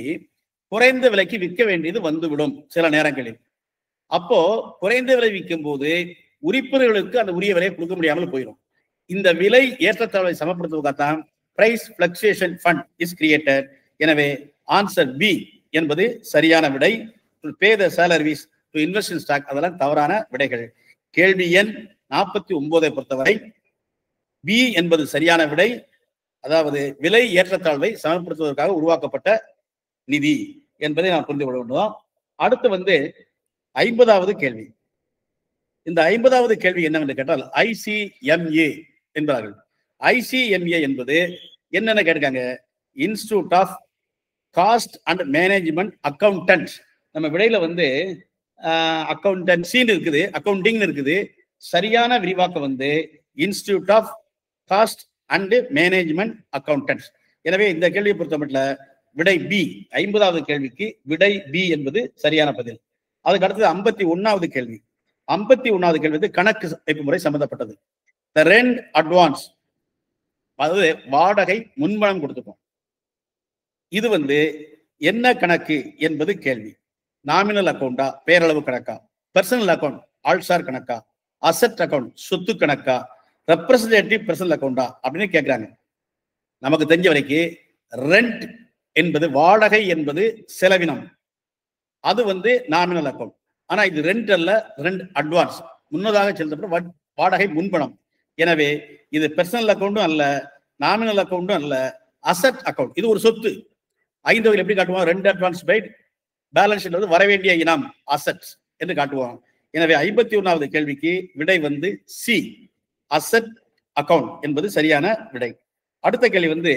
குறைந்த விலைக்கு விற்க வேண்டியது வந்துவிடும் சில நேரங்களில். அப்போ குறைந்த விலை விற்கும் போது உறுப்பினர்களுக்கு அந்த உரிய விலையை கொடுக்க முடியாமல் போயிடும். இந்த விலை ஏற்றத்தாழ்வை சமப்படுத்துவதற்காகத்தான் price fluctuation fund is created. எனவே ஆன்சர் பி என்பது சரியான விடை. To pay the salaries, to invest in stock, அதெல்லாம் தவறான விடைகள். கேள்வி எண் 49 பொறுத்தவரை பி என்பது சரியான விடை. அதாவது விலை ஏற்றத்தாழ்வை சமப்படுத்துவதற்காக உருவாக்கப்பட்ட நிதி என்பதை நாம் புரிந்து கொள்ள வேண்டும். அடுத்து வந்து 50வது கேள்வி. இந்த 50வது கேள்வி என்னவென்று கேட்டால் ICMA என்பார்கள். ICMA என்பது என்னென்ன கேட்காங்க, institute of cost and management accountant. நம்ம விடையில வந்து அக்கௌண்டன்சின்னு இருக்குது, அக்கௌண்டிங் இருக்குது. சரியான விரிவாக்கம் வந்து institute of cost and management accountants. எனவே இந்த கேள்வியை பொறுத்த மட்டும் விடை பி, 50வது கேள்விக்கு விடை பி என்பது சரியான பதில். அதுக்கு அடுத்தது 51வது கேள்வி. 51வது கேள்வி வந்து கணக்கு அமைப்பு முறை சம்பந்தப்பட்டது. த ரெண்ட் அட்வான்ஸ், அதாவது வாடகை முன்பணம் கொடுத்துப்போம். இது வந்து என்ன கணக்கு என்பது கேள்வி. நாமினல் அக்கௌண்டா, பேரளவு கணக்கா, பர்சனல் அக்கௌண்ட் ஆல்சார் கணக்கா, அசெட் அக்கௌண்ட் சொத்து கணக்கா, ரெப்ரசன்டேட்டிவ் பர்சனல் அக்கௌண்டா அப்படின்னு கேட்கிறாங்க. நமக்கு தெரிஞ்ச வரைக்கும் ரெண்ட் என்பது வாடகை என்பது செலவினம், அது வந்து நாமினல் அக்கௌண்ட். ஆனா இது ரெண்ட் அல்ல, ரெண்ட் அட்வான்ஸ், முன்னதாக செலுத்தப்பட்ட வாடகை முன்பணம். எனவே இது பர்சனல் அக்கௌண்ட்டும் அல்ல, நாமினல் அக்கௌண்ட்டும் அல்ல, அசெட் அக்கௌண்ட். இது ஒரு சொத்து. 5 வகையில் எப்படி காட்டுவோம், rent advance by balance sheet வந்து வரவேண்டிய இனம் அசெட்ஸ் என்று காட்டுவோம். எனவே 51வது கேள்விக்கு விடை வந்து சி, அசெட் அக்கௌண்ட் என்பது சரியான விடை. அடுத்த கேள்வி வந்து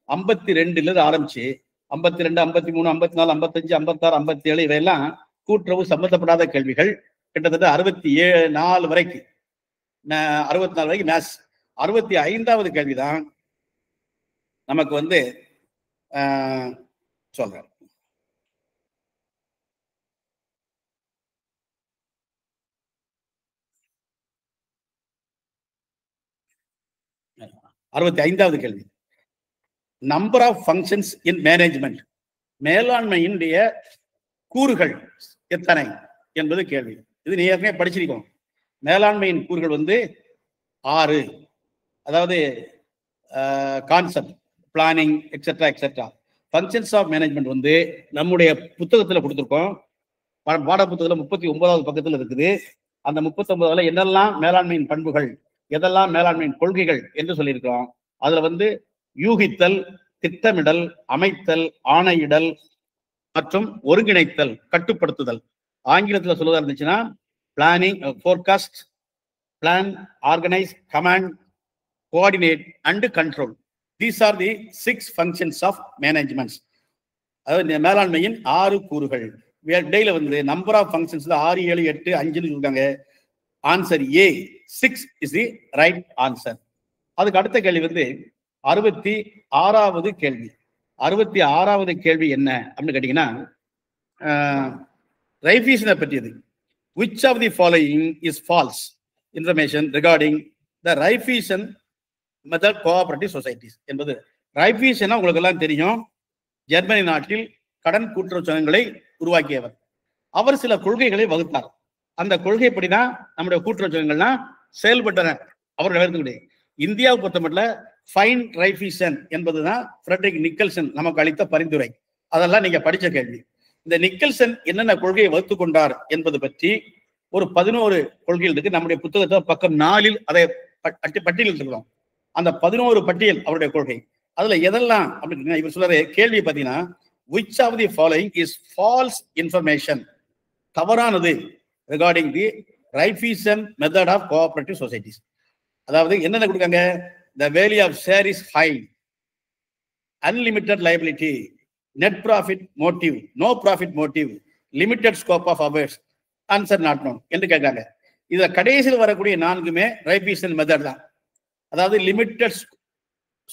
52 ஆரம்பிச்சு 52, 53, 54, 55, 56, 57 இவையெல்லாம் கூட்டுறவு சம்பந்தப்படாத கேள்விகள். கிட்டத்தட்ட 64 வரைக்கும், 64 வரைக்கும் மேத்ஸ். 65வது கேள்விதான் நமக்கு வந்து சொல்றேன். வது கேள்வி, number of functions in management, மேலாண்மையினுடைய கூறுகள் எத்தனை என்பது கேள்வி. இது நீ ஏற்கனவே படிச்சிருக்கோம். மேலாண்மையின் கூறுகள் வந்து 6. அதாவது concept, planning, etcetera etcetera. Functions of management வந்து நம்முடைய புத்தகத்தில் கொடுத்துருக்கோம். பாட புத்தகத்தில் 39வது பக்கத்தில் இருக்குது. அந்த 39ல என்னெல்லாம் மேலாண்மையின் பண்புகள், எதெல்லாம் மேலாண்மையின் கொள்கைகள் என்று சொல்லியிருக்கிறோம். அதுல வந்து யூகித்தல், திட்டமிடல், அமைத்தல், ஆணையிடல் மற்றும் ஒருங்கிணைத்தல், கட்டுப்படுத்துதல். ஆங்கிலத்தில் சொல்வதா இருந்துச்சுன்னா planning, forecast, plan, organise, command, coordinate and control. These are the 6 functions of managements. அதாவது மேலாண்மையின் 6 கூறுகள். டேல வந்து நம்பர் ஆஃப் ஃபங்க்ஷன்ஸ்ல 6, 7, 8, 5ன்னு சொல்றாங்க. Answer A 6 is the right answer. அதுக்கு அடுத்த கேள்வி வந்து 66வது கேள்வி. 66வது கேள்வி என்ன அப்படின்னு கேட்டீங்கன்னா, ரைஃபீசனை பற்றியது. Which of the following is false information regarding the Raiffeisen method cooperative societies என்பது. ரைஃபீசனா உங்களுக்கு எல்லாம் தெரியும், ஜெர்மனி நாட்டில் கடன் கூட்டுறவு சங்கங்களை உருவாக்கியவர். அவர் சில கொள்கைகளை வகுத்தார். அந்த கொள்கைப்படிதான் நம்முடைய கூட்டுறவு சங்கங்கள்லாம் செயல்பட்டன. அவர்கள் எடுத்துக்கிட்டே இந்தியாவை பொறுத்தமட்டில் ஃபைன் ரைஃபீசன் என்பதுதான் ஃப்ரெட்ரிக் நிக்கல்சன் நமக்கு அளித்த பரிந்துரை. அதெல்லாம் நீங்க படிச்ச கேள்வி. இந்த நிக்கல்சன் என்னென்ன கொள்கையை வகுத்து கொண்டார் என்பது பற்றி ஒரு 11 கொள்கைகள் இருக்கு. நம்முடைய புத்தகத்தை பக்கம் 4ல் அதை பட்டியல் இருக்கிறோம். அந்த 11 பட்டியல் அவருடைய கொள்கை. அதுல எதெல்லாம் அப்படின்னு இவர் சொல்ற கேள்வி பார்த்தீங்கன்னா, which of the following is false information, தவறானது regarding the Raiffeisen method of cooperative societies. அதாவது என்னென்ன கொடுக்காங்க, the value of share is high, unlimited liability, net profit motive, no profit motive, limited scope of affairs, answer not known என்று கேட்காங்க. இதுல கடைசியில் வரக்கூடிய 4மே ரைஃபீசன் method தான். அதாவது லிமிட்டட்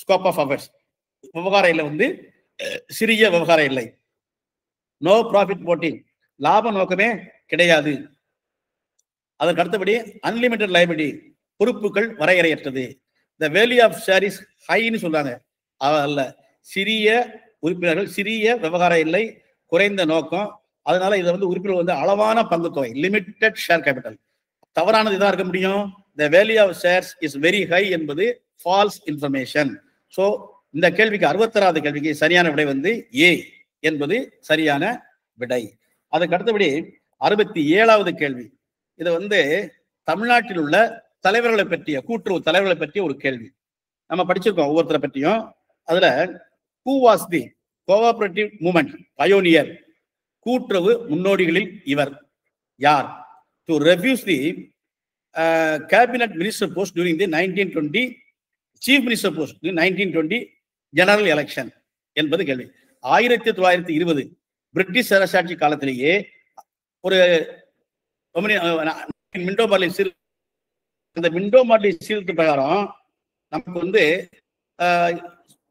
ஸ்கோப் ஆஃப் அஃபேர்ஸ், விவகார இல்லை வந்து சிறிய விவகார இல்லை. நோ ப்ராஃபிட் மோட்டிவ், லாப நோக்கமே கிடையாது. அதற்கு அடுத்தபடி அன்லிமிட்டட் லைபிலிட்டி, பொறுப்புகள் வரையறையற்றது. The value of share is ஹைன்னு சொல்றாங்க. அல்ல, சிறிய உறுப்பினர்கள், சிறிய விவகார இல்லை, குறைந்த நோக்கம். அதனால இதை வந்து உறுப்பினர் வந்து அளவான பங்கு தொகை, லிமிட்டட் ஷேர் கேபிட்டல். தவறானது இதான் இருக்க முடியும். The value of shares is very high என்பது ஃபால்ஸ் இன்ஃபர்மேஷன். ஸோ இந்த கேள்விக்கு 66வது கேள்விக்கு சரியான விடை வந்து ஏ என்பது சரியான விடை. அதுக்கு அடுத்தபடி 67வது கேள்வி. இது வந்து தமிழ்நாட்டில் உள்ள தலைவர்களை பற்றிய, கூட்டுறவு தலைவர்களை பற்றிய ஒரு கேள்வி. நம்ம படிச்சிருக்கோம் ஒவ்வொருத்தரை பற்றியும். அதுல who was the cooperative movement pioneer, கூட்டுறவு முன்னோடிகளில் இவர் யார்? to refuse the cabinet minister post during the 1920 chief minister post during 1920 general election என்பது கேள்வி. 1920 பிரிட்டிஷ் அரசாட்சி காலத்திலேயே ஒரு மிண்டோ மார்லி அந்த மிண்டோ மார்லி சீர்திருத்த பிரகாரம் நமக்கு வந்து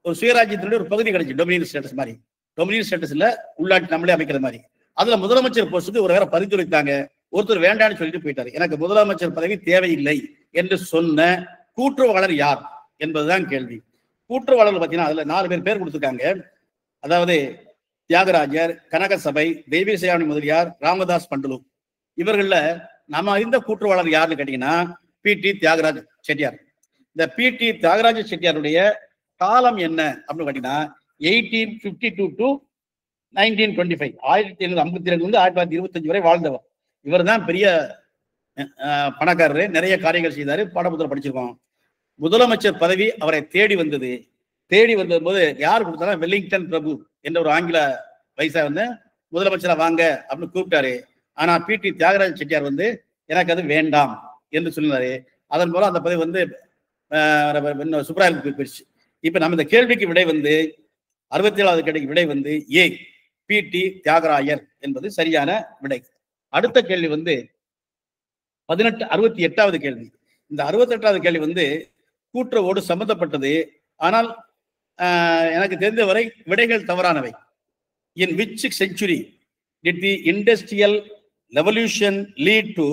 ஒரு சுயராஜ்யத்தினுடைய ஒரு பகுதி கிடைச்சு, டொமினியன் ஸ்டேட்டஸ் மாதிரி. டொமினியன் ஸ்டேட்டஸ் இல்ல, உள்நாட்டு நம்மளே அமைக்கிற மாதிரி. அதுல முதலமைச்சர் போஸ்டுக்கு ஒரு வேற பரிந்துரைத்தாங்க. ஒருத்தர் வேண்டான்னு சொல்லிட்டு போயிட்டாரு. எனக்கு முதலமைச்சர் பதவி தேவையில்லை என்று சொன்ன கூட்டுறவாளர் யார் என்பதுதான் கேள்வி. கூட்டுறவாளர்கள் பார்த்தீங்கன்னா அதுல 4 பேர் கொடுத்துருக்காங்க. அதாவது தியாகராஜர், கனகசபை, தெய்வீசாமி முதலியார், ராமதாஸ் பண்டலு. இவர்கள நம்ம அறிந்த கூட்டுறவாளர் யாருன்னு கேட்டீங்கன்னா பி.டி. தியாகராஜ செட்டியார். இந்த பி.டி. தியாகராஜ செட்டியாருடைய காலம் என்ன அப்படின்னு கேட்டீங்கன்னா 1852 to 1925, 1852 வந்து 1925 வரை வாழ்ந்தவர். இவர் தான் பெரிய பணக்காரரு, நிறைய காரியங்கள் செய்தாரு, பாடப்புத்தகம் படிச்சிருக்கோம். முதலமைச்சர் பதவி அவரை தேடி வந்தது. தேடி வந்த போது யார் கொடுத்தாலும் வெல்லிங்டன் பிரபு என்ற ஒரு ஆங்கில வைசா வந்து முதலமைச்சரா வாங்க அப்படின்னு கூப்பிட்டாரு. ஆனா பி.டி. தியாகராஜ செட்டியார் வந்து எனக்கு அது வேண்டாம் என்று சொன்னாரு. அதன் மூலம் அந்த பதவி வந்து சுப்ராயலுக்கு போயிடுச்சு. இப்ப நம்ம இந்த கேள்விக்கு விடை வந்து 67வது கேள்விக்கு விடை வந்து ஏ, பி.டி. தியாகராயர் என்பது சரியான விடை. அடுத்த கேள்வி வந்து 68வது கேள்வி. இந்த 68வது கேள்வி வந்து கூட்டுறவோடு சம்பந்தப்பட்டது. ஆனால் எனக்கு தெரிந்தவரை விடைகள் தவறானவை. In which century did the industrial revolution lead to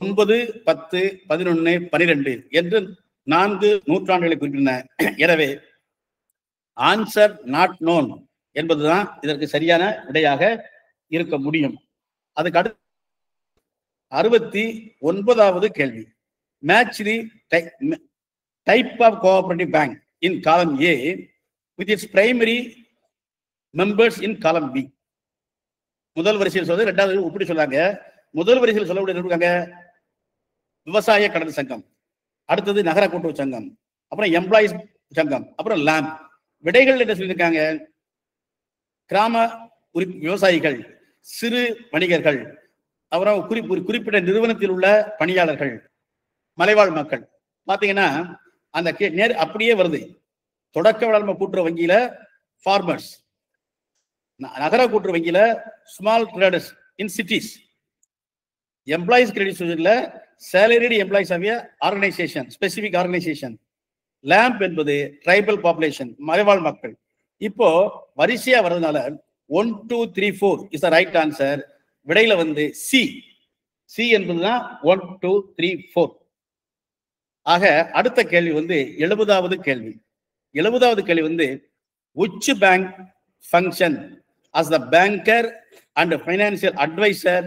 ஒன்பது, 10, 11, 12 என்று 4 நூற்றாண்டுகளை குறிப்பிட்டன. எனவே ஆன்சர் நாட் நோன் என்பதுதான் இதற்கு சரியான விடையாக இருக்க முடியும். அதுக்கு அடுத்து 69வது கேள்வி. match the type of cooperative bank in column A with its primary members in column B. முதல் வரிசையில் சொல்றது, ரெண்டாவது இப்படி சொல்றாங்க. முதல் வரிசையில் சொல்லக்கூடிய இருக்காங்க விவசாய கடன் சங்கம், அடுத்தது நகர கூட்டுறவு சங்கம், அப்புறம் எம்ப்ளாயிஸ் சங்கம், அப்புறம் லேம்ப். விடைகள் என்ன சொல்லியிருக்காங்க? கிராம விவசாயிகள், சிறு வணிகர்கள், அப்புறம் குறிப்பிட்ட நிறுவனத்தில் உள்ள பணியாளர்கள், மலைவாழ் மக்கள். பாத்தீங்கன்னா அந்த அப்படியே வருது. தொடக்க வேளாண்மை கூட்டுறவு வங்கியில ஃபார்மர்ஸ், நகர கூட்டுறவு வங்கியில small traders in cities, employees credit சொசைட்டில salaried employees of organisation, specific organisation. LAMP என்பது ட்ரைபல் பாப்புலேஷன், மலைவாழ் மக்கள். இப்போ வரிசையா வர்றதுனால 1 2 3 4 இஸ் த ரைட் ஆன்சர். விடையில வந்து சி என்பதுதான் 1 2 3 4. ஆக அடுத்த கேள்வி வந்து 70வது கேள்வி. 70வது கேள்வி வந்து which bank function as the banker and financial advisor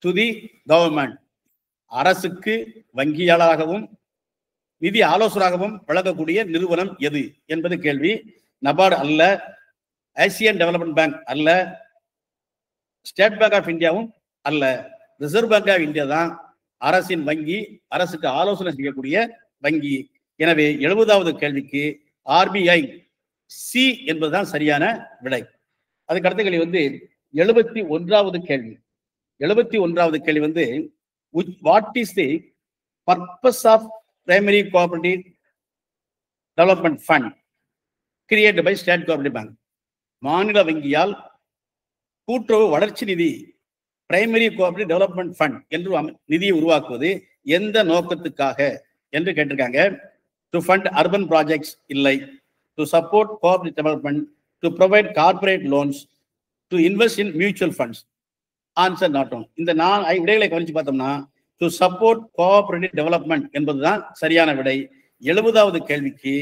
to the government? அரசுக்கு வங்கியாளராகவும் நிதி ஆலோசகராகவும் வழங்கக்கூடிய நிறுவனம் எது என்பது கேள்வி. நபார்டு அல்ல, ஏசியன் டெவலப்மெண்ட் பேங்க் அல்ல, ஸ்டேட் பேங்க் ஆஃப் இந்தியாவும் அல்ல, ரிசர்வ் பேங்க் ஆஃப் இந்தியா தான் அரசின் வங்கி, அரசுக்கு ஆலோசனை செய்யக்கூடிய வங்கி. எனவே 70வது கேள்விக்கு ஆர்பிஐ சி என்பதுதான் சரியான விடை. அதுக்கு அடுத்த கேள்வி வந்து 71வது கேள்வி. 71வது கேள்வி வந்து what is the purpose of primary cooperative development fund created by state cooperative bank? மாநில வங்கியால் கூட்டுறவு வளர்ச்சி நிதி, பிரைமரி கோஆபரேட்டிவ் டெவலப்மெண்ட் ஃபண்ட் என்று நிதியை உருவாக்குவது எந்த நோக்கத்துக்காக என்று கேட்டிருக்காங்க. டு ஃபண்ட் அர்பன் ப்ராஜெக்ட்ஸ் இல்லை, to support cooperative development, to provide corporate loans, to invest in mutual funds. Answer not one. இந்த விடைகளை கவனிச்சு பார்த்தோம்னா டு சப்போர்ட் கோஆபரேட்டிவ் டெவலப்மெண்ட் என்பதுதான் சரியான விடை. 70வது கேள்விக்கு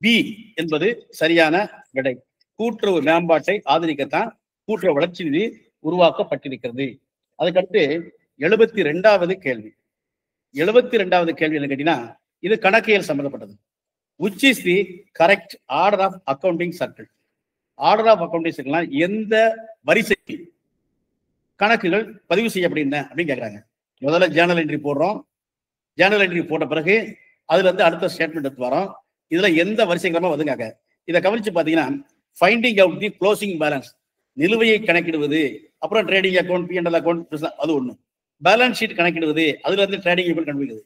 பி என்பது சரியான விடை. கூட்டுறவு மேம்பாட்டை ஆதரிக்கத்தான் கூட்டுறவு வளர்ச்சி நிதி உருவாக்கப்பட்டிருக்கிறது. அதுக்கடுத்து 72வது கேள்வி. 72வது கேள்வி என்ன கேட்டீங்கன்னா, இது கணக்கியல் சம்பந்தப்பட்டது. which is the correct order of accounting circle? Order of accounting circle எந்த வரிசையில் கணக்குகள் பதிவு செய்யப்படுகின்றன அப்படின்னு கேட்குறாங்க. முதல்ல ஜேர்னல் என்ட்ரி போடுறோம். ஜேர்னல் என்ட்ரி போட்ட பிறகு அதுல இருந்து அடுத்த ஸ்டேட்மெண்ட் எடுத்து வரோம். இதுல எந்த வரிசை கிரமம் வந்துங்க? இதை கவனிச்சு பார்த்தீங்கன்னா finding out the closing balance, நிலுவையை கணக்கிடுவது, அப்புறம் ட்ரேடிங் அக்கௌண்ட், P&L அக்கௌண்ட், அது ஒண்ணு. பேலன்ஸ் ஷீட் கணக்கிடுவது, அதுல இருந்து ட்ரேடிங் அக்கௌண்ட் கண்டுபிடிக்கிறது.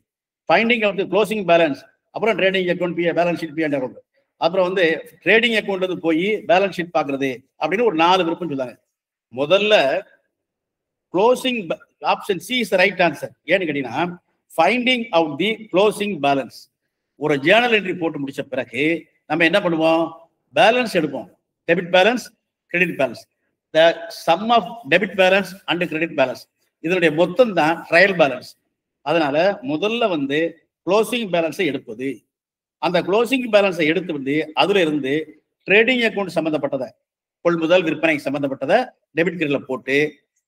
Finding out the closing balance, அப்புறம் trading account, balance sheet, P&L account, அப்புறம் வந்து ட்ரேடிங் அக்கௌண்ட் போய் பேலன்ஸ் ஷீட் பாக்குறது அப்படின்னு ஒரு 4 விருப்பம் சொல்றாங்க. முதல்ல closing option C is right answer. ஏன்னு கேட்டீங்கன்னா finding out the closing balance. ஒரு ஜேர்னல் என்ட்ரி போட்டு முடிச்ச பிறகு நம்ம என்ன பண்ணுவோம்? பேலன்ஸ் எடுப்போம். Debit balance, credit balance. The sum of debit balance and credit balance இதனுடைய மொத்தம் தான் ட்ரையல் பேலன்ஸ். அதனால முதல்ல வந்து க்ளோசிங் பேலன்ஸை எடுப்பது. அந்த க்ளோசிங் பேலன்ஸை எடுத்து வந்து அதுல இருந்து ட்ரேடிங் அக்கௌண்ட் சம்பந்தப்பட்டதை, கொள்முதல் விற்பனை சம்பந்தப்பட்டதை டெபிட் கிரெடிட்ல போட்டு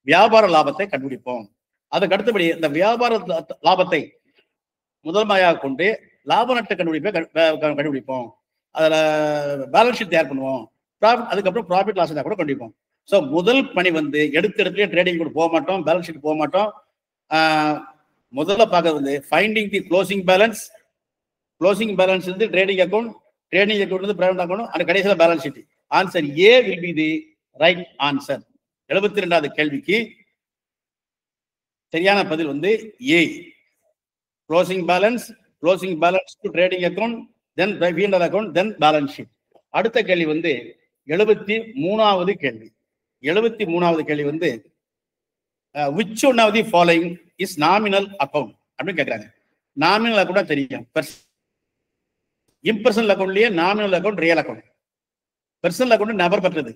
வியாபார லாபத்தை கண்டுபிடிப்போம். அதுக்கு அடுத்தபடி இந்த வியாபார லாபத்தை முதல் முறையாக கொண்டு லாப நட்ட கண்டுபிடிப்போம். அதுல பேலன்ஸ் ஷீட் தயார் பண்ணுவோம். அதுக்கப்புறம் ப்ராஃபிட் லாஸ் கூட கண்டுபிடிப்போம். ஸோ முதல் பணி வந்து எடுத்துலேயே ட்ரேடிங் கூட போக மாட்டோம், பேலன்ஸ் ஷீட் போக மாட்டோம். முதல்ல பார்க்கறது வந்து finding the closing balance. Closing balance வந்து ட்ரேடிங் அக்கௌண்ட், ட்ரேடிங் அக்கௌண்ட் வந்து பிரைவேட் அக்கௌண்ட், அந்த கடைசியில் balance sheet. Answer A will be the right answer. 72வது கேள்விக்கு சரியான பதில் வந்து A. Closing balance to trading account, then P&L account, then balance sheet. அடுத்த கேள்வி வந்து 73வது கேள்வி. 73வது கேள்வி வந்து which one of the following is nominal account அப்படின்னு கேட்குறாங்க. நாமினல் அக்கௌண்ட் தெரியும். இம்பர்சனல் அக்கௌண்ட்லயே nominal account, real account. Personal account நபர் பெற்றது.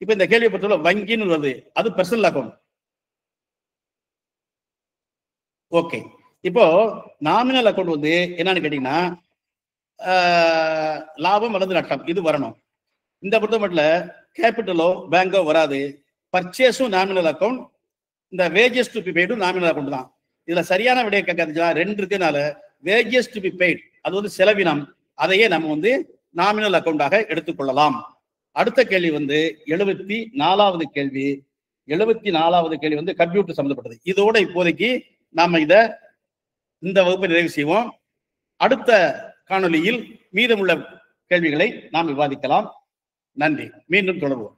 இப்ப இந்த கேள்வியை பொறுத்தவரை வங்கின்னு வருது, அது பெர்சனல் அக்கௌண்ட். ஓகே, இப்போ நாமினல் அக்கௌண்ட் வந்து என்னன்னு கேட்டீங்கன்னா லாபம் அல்லது நட்டம் இது வரணும். இந்த பொறுத்த மட்டும் கேபிட்டலோ பேங்கோ வராது. பர்ச்சேஸும் நாமினல் அக்கௌண்ட், இந்த வேஜஸ் டு பி பெய்டும் நாமினல் அக்கௌண்ட் தான். இதுல சரியான விடையை கேட்கறதுனா 2 இருக்குனால வேஜஸ் டு பி பெய்ட், அது வந்து செலவினம், அதையே நம்ம வந்து நாமினல் அக்கௌண்டாக எடுத்துக்கொள்ளலாம். அடுத்த கேள்வி வந்து 74வது கேள்வி. 74வது கேள்வி வந்து கம்ப்யூட்டர் சம்பந்தப்பட்டது. இதோட இப்போதைக்கு நாம இந்த வகுப்பை நிறைவு செய்வோம். அடுத்த காணொலியில் மீதமுள்ள கேள்விகளை நாம் விவாதிக்கலாம். நன்றி. மீண்டும் தொடர்வோம்.